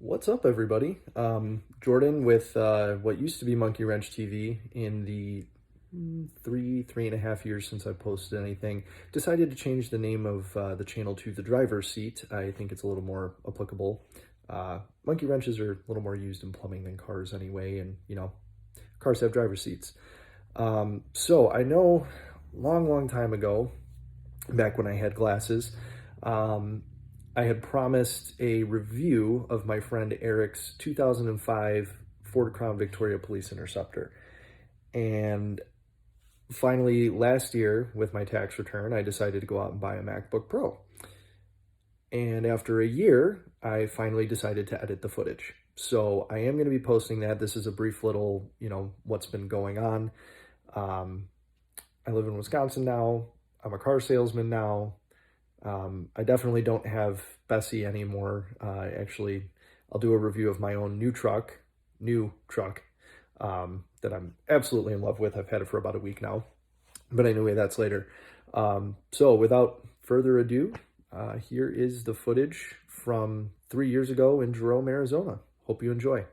What's up, everybody? Jordan with what used to be Monkey Wrench TV in the three and a half years since I posted anything, decided to change the name of the channel to The Driver's Seat. I think it's a little more applicable. Monkey wrenches are a little more used in plumbing than cars anyway, and, you know, cars have driver's seats. So I know long time ago, back when I had glasses, I had promised a review of my friend Eric's 2005 Ford Crown Victoria Police Interceptor. And finally, last year, with my tax return, I decided to go out and buy a MacBook Pro. And after a year, I finally decided to edit the footage. So I am going to be posting that. This is a brief little, what's been going on. I live in Wisconsin now. I'm a car salesman now. I definitely don't have Bessie anymore. Actually, I'll do a review of my own new truck that I'm absolutely in love with. I've had it for about a week now, but anyway, that's later. So without further ado, here is the footage from 3 years ago in Jerome, Arizona. Hope you enjoy.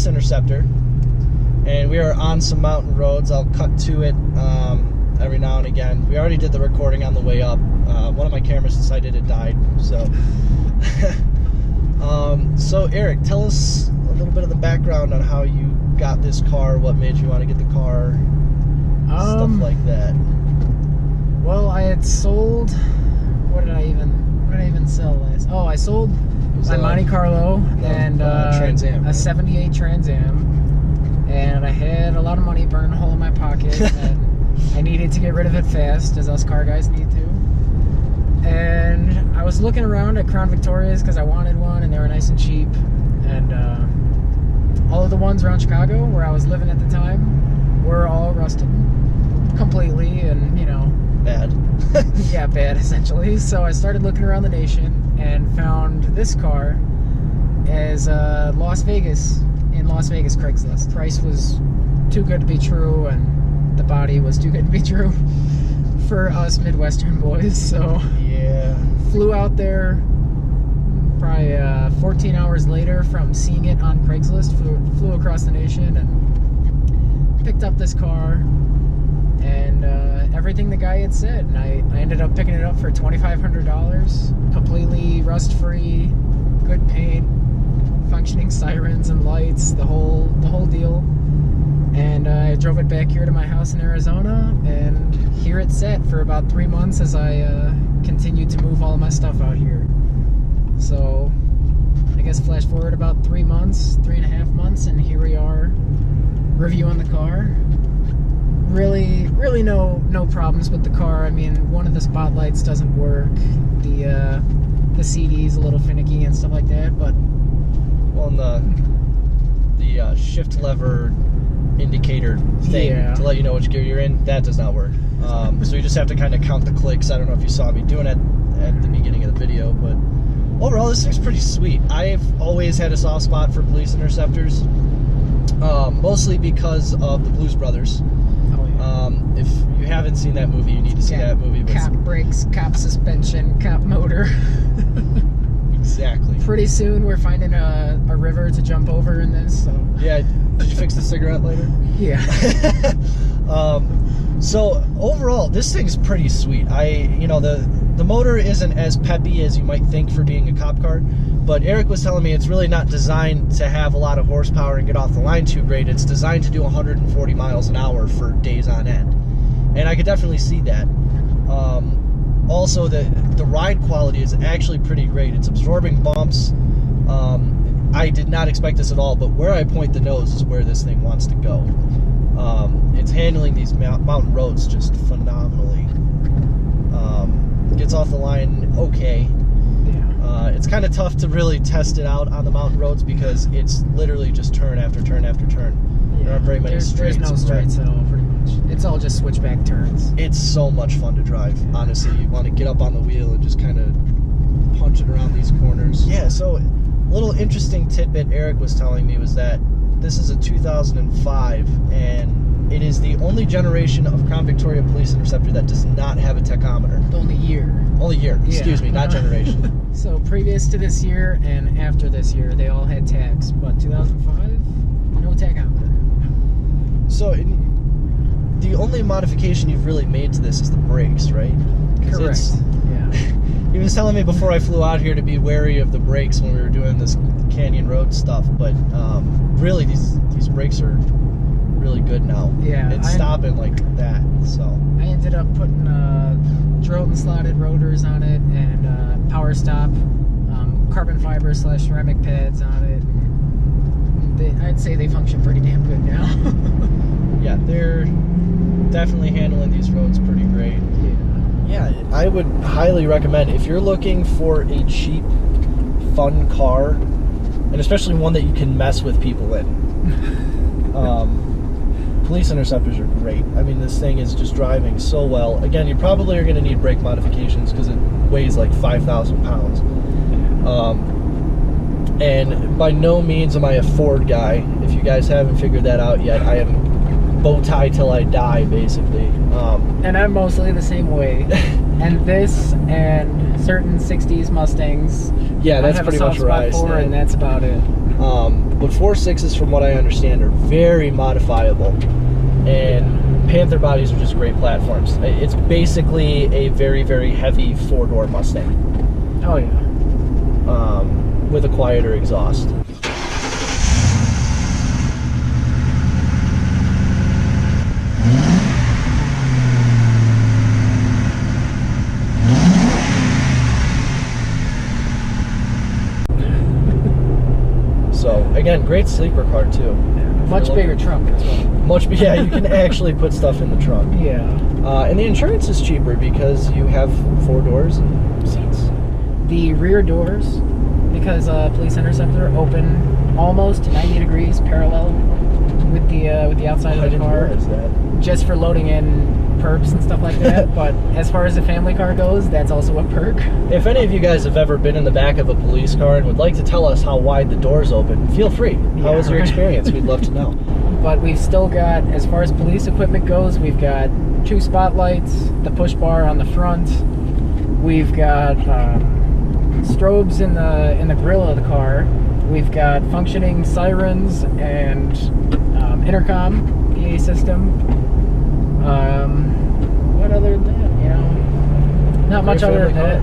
Interceptor, and we are on some mountain roads. I'll cut to it every now and again. We already did the recording on the way up. One of my cameras decided it died, so so Eric, tell us a little bit of the background on how you got this car, what made you want to get the car, stuff like that. Well, I had sold, what did I even sell last? Oh, I sold my Monte Carlo and Trans Am, a 78 Trans Am, and I had a lot of money burning a hole in my pocket, and I needed to get rid of it fast, as us car guys need to. And I was looking around at Crown Victorias because I wanted one, and they were nice and cheap. And all of the ones around Chicago, where I was living at the time, were all rusted completely, and bad. Yeah, bad essentially. So I started looking around the nation and found this car as in Las Vegas Craigslist. Price was too good to be true, and the body was too good to be true for us Midwestern boys. So yeah, flew out there probably 14 hours later from seeing it on Craigslist. Flew across the nation and picked up this car. And everything the guy had said, and I ended up picking it up for $2,500, completely rust-free, good paint, functioning sirens and lights, the whole deal. And I drove it back here to my house in Arizona, and here it sat for about 3 months as I continued to move all of my stuff out here. So I guess flash forward about 3 months, 3.5 months, and here we are reviewing the car. Really no problems with the car. I mean, one of the spotlights doesn't work. The CD's a little finicky and stuff like that, but well, the shift lever indicator thing to let you know which gear you're in, that does not work. So you just have to kind of count the clicks. I don't know if you saw me doing it at the beginning of the video, but overall this thing's pretty sweet. I've always had a soft spot for police interceptors, mostly because of the Blues Brothers. If you haven't seen that movie, you need to see that movie. Cop brakes, cop suspension, cop motor. Exactly. Pretty soon we're finding a river to jump over in this. So. Yeah. Did you fix the cigarette later? Yeah. So overall, this thing's pretty sweet. The motor isn't as peppy as you might think for being a cop car, but Eric was telling me it's really not designed to have a lot of horsepower and get off the line too great. It's designed to do 140 miles an hour for days on end, and I could definitely see that. Also, the ride quality is actually pretty great. It's absorbing bumps. I did not expect this at all, but where I point the nose is where this thing wants to go. It's handling these mountain roads just phenomenally. Gets off the line okay. Yeah. It's kind of tough to really test it out on the mountain roads because it's literally just turn after turn after turn. Yeah. There aren't very many straights. There's no straights at all, pretty much. It's all just switchback turns. It's so much fun to drive, honestly. You want to get up on the wheel and just kind of punch it around these corners. Yeah, so a little interesting tidbit Erik was telling me was that this is a 2005, and it is the only generation of Crown Victoria Police Interceptor that does not have a tachometer. Only year. Only year, excuse me, not generation. So previous to this year and after this year, they all had tags, but 2005, no tachometer. So the only modification you've really made to this is the brakes, right? Correct. Yeah. He was telling me before I flew out here to be wary of the brakes when we were doing this canyon road stuff, but really these brakes are really good now. Yeah. It's stopping like that, so. I ended up putting drilled and slotted rotors on it and power stop, carbon fiber / ceramic pads on it. I'd say they function pretty damn good now. Yeah, they're definitely handling these roads pretty great. Yeah, I would highly recommend if you're looking for a cheap, fun car, and especially one that you can mess with people in. Police Interceptors are great. I mean, this thing is just driving so well. Again, you probably are going to need brake modifications because it weighs like 5,000 pounds. And by no means am I a Ford guy. If you guys haven't figured that out yet, I am bow tie till I die, basically. And I'm mostly the same way. And this and certain 60s Mustangs. Yeah, that's pretty much where I stand. And that's about it. But 4.6s, from what I understand, are very modifiable. And Panther bodies are just great platforms. It's basically a very, very heavy four-door Mustang. Oh, yeah. With a quieter exhaust. So again, great sleeper car too. Much bigger trunk as well. Yeah, you can actually put stuff in the trunk. Yeah. And the insurance is cheaper because you have 4 doors and seats. The rear doors, because Police Interceptor, open almost 90 degrees parallel with the outside of the car. I didn't realize that. Just for loading in perps and stuff like that. But as far as the family car goes, that's also a perk. If any of you guys have ever been in the back of a police car and would like to tell us how wide the doors open, feel free. How was your experience? We'd love to know. But we've still got, as far as police equipment goes, we've got 2 spotlights, the push bar on the front. We've got strobes in the grill of the car. We've got functioning sirens and intercom PA system. What other than that, not much other than that.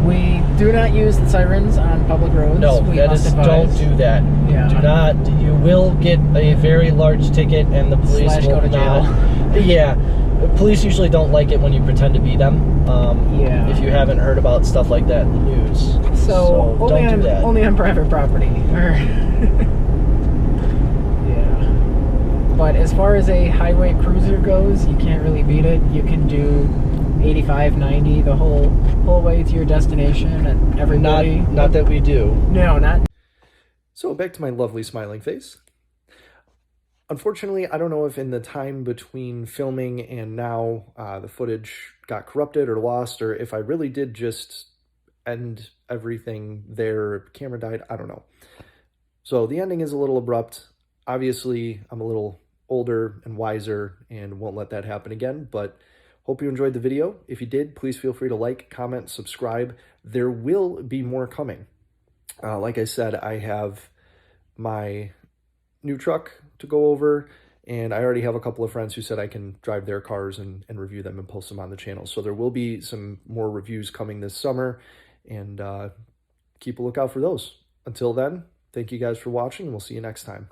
We do not use the sirens on public roads. No, don't do that. Yeah. Do not. You will get a very large ticket, and the police will go to jail. Yeah, police usually don't like it when you pretend to be them. Yeah. If you haven't heard about stuff like that in the news, so don't do that. Only on private property. But as far as a highway cruiser goes, you can't really beat it. You can do 85, 90 the whole way to your destination, and everybody. Not that we do. No, not. So back to my lovely smiling face. Unfortunately, I don't know if in the time between filming and now the footage got corrupted or lost, or if I really did just end everything there, camera died, I don't know. So the ending is a little abrupt. Obviously, I'm a little older and wiser and won't let that happen again, but hope you enjoyed the video. If you did, please feel free to like, comment, subscribe. There will be more coming. Like I said, I have my new truck to go over, and I already have a couple of friends who said I can drive their cars and review them and post them on the channel. So there will be some more reviews coming this summer, and keep a lookout for those. Until then, thank you guys for watching, and we'll see you next time.